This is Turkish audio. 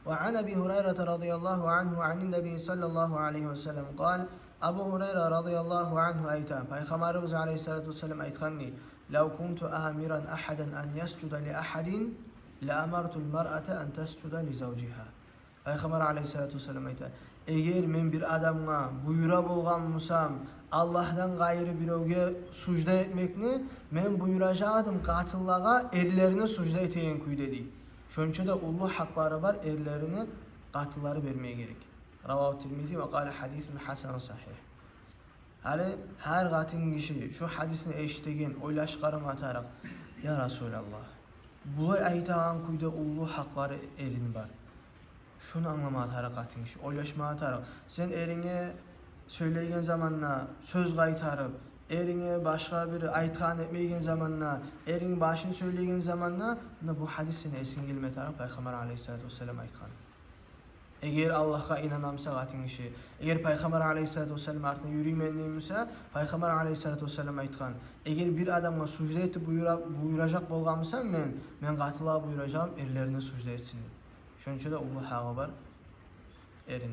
وعن أبي هريرة رضي الله عنه عن النبي صلى الله عليه وسلم قال Abu Hureyre radıyallahu anhu ayta Peygamberimiz aleyhissalatu vesselam aytganni "Law kuntu amiran ahadan an yasjuda li ahadin la amartu al-mar'ata an tasjuda li zawjiha." Peygamber aleyhissalatu vesselam ayta "Eğer men bir adamga buyura bolgan bolsam Allah'tan gayrı birovge sucda etmekni men buyuracağım katıllaga erlerini sucda eteyen kuy dedi. Şonça da ullu hakları var, erlerini katılları vermeye gerek. Ravahu Tirmizi ve kâle hadisun hasan sahih. Hali her katın kişi şu hadisini eşitegen oylaşkarım atarak ya Resulallah bulay aytağın kuyda ullu hakları erin var. Şunu anlama atarak katın kişi oylaşma atarak sen erine söyleygen zamanla söz kaytarıp erine başka bir aytağın etmeygen zamanla erin başını söyleygen zamanla bu hadisini esin gelme atarak Peygamber aleyhissalatu vesselam aytkan. Eğer Allah'a inanamsa katın kişi, eğer Peygamber aleyhissalatu vesselam artına yürüymenliyse, Peygamber aleyhissalatu vesselam aytkan, eğer bir adamga sucda etip buyuracak bolgamsa men katıla buyuracağım erlerini sucda etsin. Şonça da ullu hağı var erin.